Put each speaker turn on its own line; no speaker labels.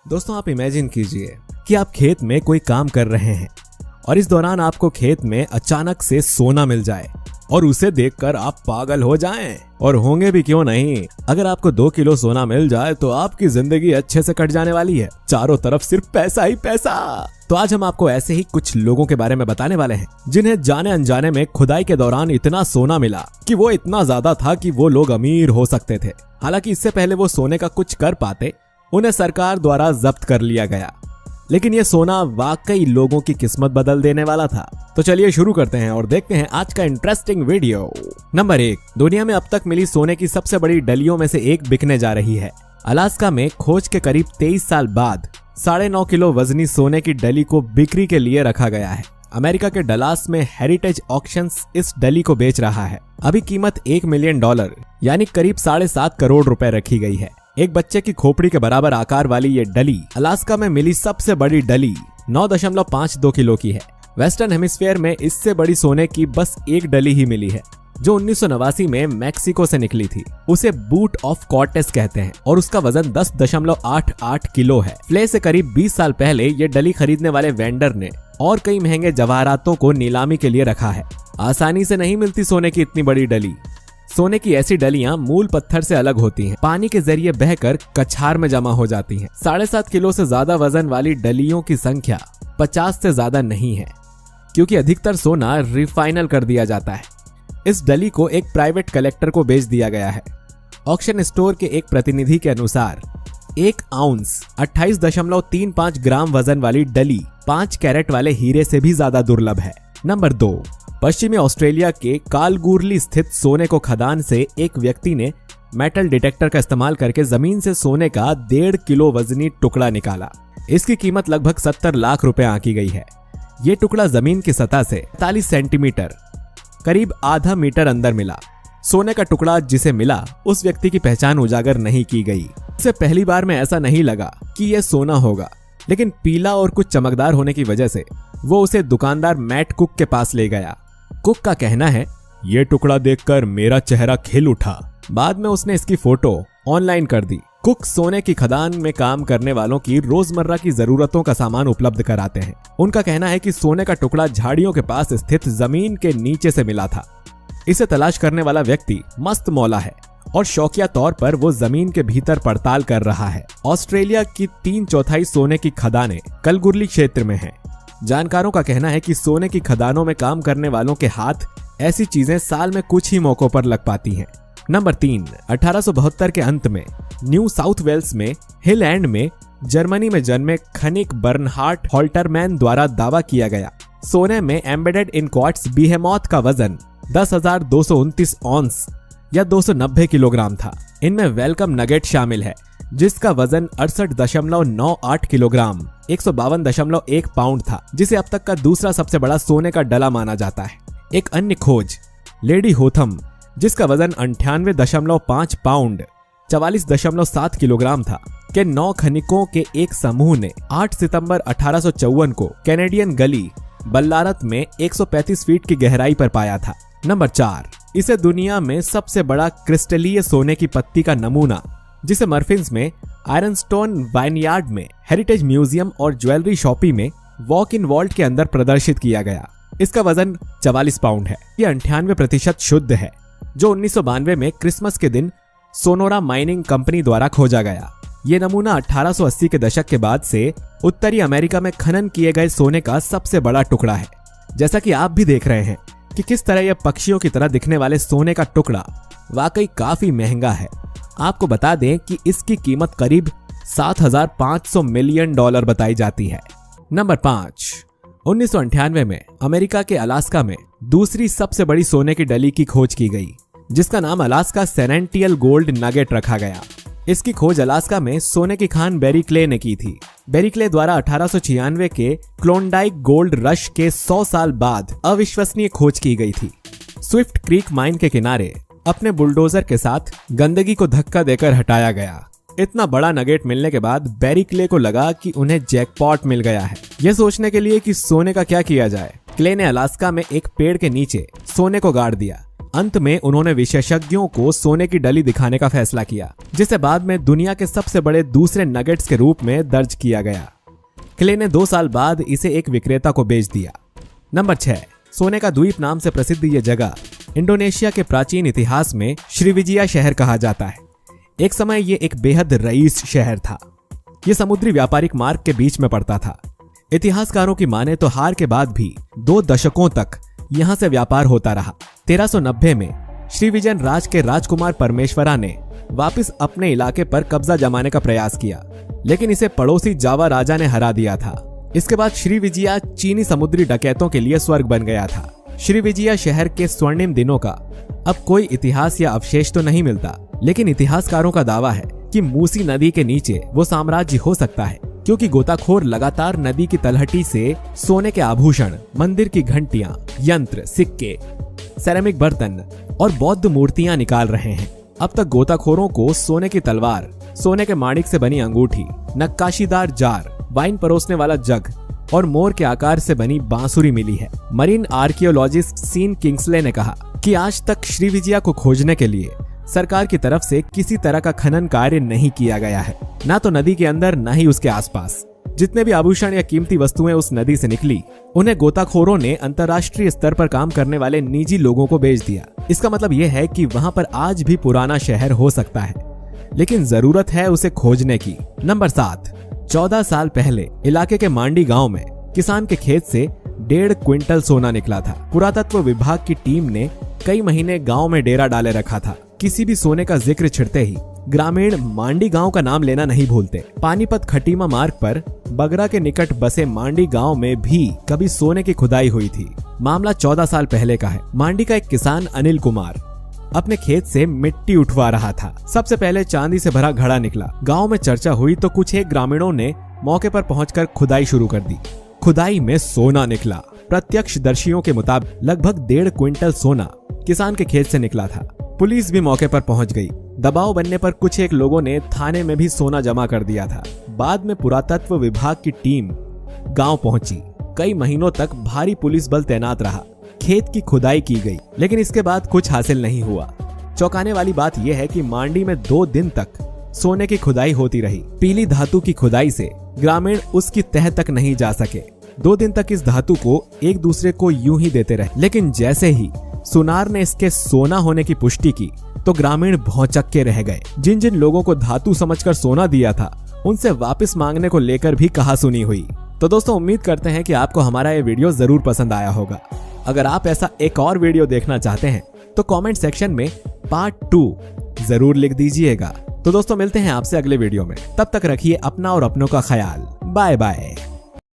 दोस्तों आप इमेजिन कीजिए कि आप खेत में कोई काम कर रहे हैं और इस दौरान आपको खेत में अचानक से सोना मिल जाए और उसे देखकर आप पागल हो जाएं। और होंगे भी क्यों नहीं। अगर आपको 2 किलो सोना मिल जाए तो आपकी जिंदगी अच्छे से कट जाने वाली है। चारों तरफ सिर्फ पैसा ही पैसा। तो आज हम आपको ऐसे ही कुछ लोगों के बारे में बताने वाले हैं जिन्हें जाने अनजाने में खुदाई के दौरान इतना सोना मिला कि वो इतना ज्यादा था कि वो लोग अमीर हो सकते थे। हालांकि इससे पहले वो सोने का कुछ कर पाते, उन्हें सरकार द्वारा जब्त कर लिया गया। लेकिन ये सोना वाकई लोगों की किस्मत बदल देने वाला था। तो चलिए शुरू करते हैं और देखते हैं आज का इंटरेस्टिंग वीडियो। नंबर 1, दुनिया में अब तक मिली सोने की सबसे बड़ी डलियों में से एक बिकने जा रही है। अलास्का में खोज के करीब 23 साल बाद 9.5 किलो वजनी सोने की डली को बिक्री के लिए रखा गया है। अमेरिका के डलास में हेरिटेज ऑक्शंस इस डली को बेच रहा है। अभी कीमत $1 मिलियन यानी करीब 7.5 करोड़ रुपए रखी गई है। एक बच्चे की खोपड़ी के बराबर आकार वाली ये डली अलास्का में मिली सबसे बड़ी डली 9.52 किलो की है। वेस्टर्न हेमिस्फीयर में इससे बड़ी सोने की बस एक डली ही मिली है जो 1989 में मैक्सिको से निकली थी। उसे बूट ऑफ कॉर्टेस कहते हैं और उसका वजन 10.88 किलो है। फ्ले से करीब 20 साल पहले ये डली खरीदने वाले वेंडर ने और कई महंगे जवाहरातों को नीलामी के लिए रखा है। आसानी से नहीं मिलती सोने की इतनी बड़ी डली। सोने की ऐसी डलियां मूल पत्थर से अलग होती हैं, पानी के जरिए बहकर कछार में जमा हो जाती हैं। 7.5 किलो से ज्यादा वजन वाली डलियों की संख्या 50 से ज्यादा नहीं है क्योंकि अधिकतर सोना रिफाइनल कर दिया जाता है। इस डली को एक प्राइवेट कलेक्टर को बेच दिया गया है। ऑक्शन स्टोर के एक प्रतिनिधि के अनुसार 1 आउंस 28.35 ग्राम वजन वाली डली 5 कैरेट वाले हीरे से भी ज्यादा दुर्लभ है। नंबर 2, पश्चिमी ऑस्ट्रेलिया के कालगूरली स्थित सोने को खदान से एक व्यक्ति ने मेटल डिटेक्टर का इस्तेमाल करके जमीन से सोने का 1.5 किलो वजनी टुकड़ा निकाला। इसकी कीमत लगभग 70 लाख रुपए आंकी गई है। ये टुकड़ा जमीन की सतह से 45 सेंटीमीटर करीब आधा मीटर अंदर मिला। सोने का टुकड़ा जिसे मिला उस व्यक्ति की पहचान उजागर नहीं की गई। उसे पहली बार में ऐसा नहीं लगा कि यह सोना होगा, लेकिन पीला और कुछ चमकदार होने की वजह से वो उसे दुकानदार मैट कुक के पास ले गया। कुक का कहना है, ये टुकड़ा देखकर मेरा चेहरा खिल उठा। बाद में उसने इसकी फोटो ऑनलाइन कर दी। कुक सोने की खदान में काम करने वालों की रोजमर्रा की जरूरतों का सामान उपलब्ध कराते हैं। उनका कहना है कि सोने का टुकड़ा झाड़ियों के पास स्थित जमीन के नीचे से मिला था। इसे तलाश करने वाला व्यक्ति मस्त मौला है और शौकिया तौर पर वो जमीन के भीतर पड़ताल कर रहा है। ऑस्ट्रेलिया की 3/4 सोने की खदानें कलगुरली क्षेत्र में हैं। जानकारों का कहना है कि सोने की खदानों में काम करने वालों के हाथ ऐसी चीजें साल में कुछ ही मौकों पर लग पाती हैं। नंबर 3, 1872 के अंत में न्यू साउथ वेल्स में हिल एंड में जर्मनी में जन्मे खनिक बर्नहार्ड हॉल्टरमैन द्वारा दावा किया गया सोने में एम्बेडेड इन क्वार्ट्ज बीहेमॉथ का वजन 10,229 ऑन्स या 290 किलोग्राम था। इनमें वेलकम नगेट शामिल है जिसका वजन 68.98 किलोग्राम 152.1 पाउंड था, जिसे अब तक का दूसरा सबसे बड़ा सोने का डला माना जाता है। एक अन्य खोज लेडी होथम जिसका वजन 98.5 पाउंड 44.7 किलोग्राम था के 9 खनिकों के एक समूह ने 8 सितंबर 1854 को कैनेडियन गली बल्लारत में 135 फीट की गहराई पर पाया था। नंबर 4, इसे दुनिया में सबसे बड़ा क्रिस्टलीय सोने की पत्ती का नमूना जिसे मर्फिन्स में आयरनस्टोन वाइनयार्ड में हेरिटेज म्यूजियम और ज्वेलरी शॉपी में वॉक इन वॉल्ट के अंदर प्रदर्शित किया गया। इसका वजन 44 पाउंड है। यह 98% शुद्ध है जो 1992 में क्रिसमस के दिन सोनोरा माइनिंग कंपनी द्वारा खोजा गया। ये नमूना 1880 के दशक के बाद से उत्तरी अमेरिका में खनन किए गए सोने का सबसे बड़ा टुकड़ा है। जैसा कि आप भी देख रहे हैं कि किस तरह यह पक्षियों की तरह दिखने वाले सोने का टुकड़ा वाकई काफी महंगा है। आपको बता दें कि इसकी कीमत करीब $7,500 मिलियन बताई जाती है। नंबर 5, 1998 में अमेरिका के अलास्का में दूसरी सबसे बड़ी सोने की डली की खोज की गई जिसका नाम अलास्का सेनेंटियल गोल्ड नगेट रखा गया। इसकी खोज अलास्का में सोने की खान बेरी क्ले ने की थी। बेरी क्ले द्वारा 1896 के क्लोंडाइक गोल्ड रश के 100 साल बाद अविश्वसनीय खोज की गई थी। स्विफ्ट क्रीक माइन के किनारे अपने बुलडोजर के साथ गंदगी को धक्का देकर हटाया गया। इतना बड़ा नगेट मिलने के बाद बेरी क्ले को लगा कि उन्हें जैकपॉट मिल गया है। यह सोचने के लिए कि सोने का क्या किया जाए, क्ले ने अलास्का में एक पेड़ के नीचे सोने को गाड़ दिया। अंत में उन्होंने विशेषज्ञों को सोने की डली दिखाने का फैसला किया, जिसे बाद में दुनिया के सबसे बड़े दूसरे नगेट्स के रूप में दर्ज किया गया। क्ले ने 2 साल बाद इसे एक विक्रेता को बेच दिया। नंबर 6, सोने का द्वीप नाम से प्रसिद्ध ये जगह इंडोनेशिया के प्राचीन इतिहास में श्रीविजया शहर कहा जाता है। एक समय ये एक बेहद रईस शहर था। ये समुद्री व्यापारिक मार्ग के बीच में पड़ता था। इतिहासकारों की माने तो हार के बाद भी 2 दशकों तक यहाँ से व्यापार होता रहा। 1390 में श्रीविजयन राज के राजकुमार परमेश्वरा ने वापस अपने इलाके पर कब्जा जमाने का प्रयास किया, लेकिन इसे पड़ोसी जावा राजा ने हरा दिया था। इसके बाद श्रीविजया चीनी समुद्री डकैतों के लिए स्वर्ग बन गया था। श्रीविजया शहर के स्वर्णिम दिनों का अब कोई इतिहास या अवशेष तो नहीं मिलता, लेकिन इतिहासकारों का दावा है कि मूसी नदी के नीचे वो साम्राज्य हो सकता है, क्योंकि गोताखोर लगातार नदी की तलहटी से सोने के आभूषण, मंदिर की घंटियां, यंत्र, सिक्के, सेरेमिक बर्तन और बौद्ध मूर्तियां निकाल रहे हैं। अब तक गोताखोरों को सोने की तलवार, सोने के माणिक से बनी अंगूठी, नक्काशीदार जार, वाइन परोसने वाला जग और मोर के आकार से बनी बांसुरी मिली है। मरीन आर्कियोलॉजिस्ट सीन किंग्सले ने कहा कि आज तक श्रीविजया को खोजने के लिए सरकार की तरफ से किसी तरह का खनन कार्य नहीं किया गया है, ना तो नदी के अंदर न ही उसके आसपास। जितने भी आभूषण या कीमती वस्तुएं उस नदी से निकली, उन्हें गोताखोरों ने अंतर्राष्ट्रीय स्तर पर काम करने वाले निजी लोगों को बेच दिया। इसका मतलब यह है कि वहां पर आज भी पुराना शहर हो सकता है, लेकिन जरूरत है उसे खोजने की। नंबर 7, 14 साल पहले इलाके के मांडी गांव में किसान के खेत से 1.5 क्विंटल सोना निकला था। पुरातत्व विभाग की टीम ने कई महीने गांव में डेरा डाले रखा था। किसी भी सोने का जिक्र छिड़ते ही ग्रामीण मांडी गांव का नाम लेना नहीं भूलते। पानीपत खटीमा मार्ग पर बगरा के निकट बसे मांडी गांव में भी कभी सोने की खुदाई हुई थी। मामला 14 साल पहले का है। मांडी का एक किसान अनिल कुमार अपने खेत से मिट्टी उठवा रहा था। सबसे पहले चांदी से भरा घड़ा निकला। गांव में चर्चा हुई तो कुछ एक ग्रामीणों ने मौके पर पहुंचकर खुदाई शुरू कर दी। खुदाई में सोना निकला। प्रत्यक्षदर्शियों के मुताबिक लगभग 1.5 क्विंटल सोना किसान के खेत से निकला था। पुलिस भी मौके पर पहुंच गई। दबाव बनने पर कुछ एक लोगों ने थाने में भी सोना जमा कर दिया था। बाद में पुरातत्व विभाग की टीम गांव पहुंची। कई महीनों तक भारी पुलिस बल तैनात रहा। खेत की खुदाई की गई, लेकिन इसके बाद कुछ हासिल नहीं हुआ। चौंकाने वाली बात यह है कि मांडी में 2 दिन तक सोने की खुदाई होती रही। पीली धातु की खुदाई से ग्रामीण उसकी तह तक नहीं जा सके। 2 दिन तक इस धातु को एक दूसरे को यूं ही देते रहे, लेकिन जैसे ही सुनार ने इसके सोना होने की पुष्टि की तो ग्रामीण भौचक्के रह गए। जिन जिन लोगों को धातु समझकर सोना दिया था, उनसे वापस मांगने को लेकर भी कहासुनी हुई। तो दोस्तों, उम्मीद करते हैं कि आपको हमारा ये वीडियो जरूर पसंद आया होगा। अगर आप ऐसा एक और वीडियो देखना चाहते हैं तो कमेंट सेक्शन में पार्ट 2 जरूर लिख दीजिएगा। तो दोस्तों, मिलते हैं आपसे अगले वीडियो में। तब तक रखिए अपना और अपनों का ख्याल। Bye bye.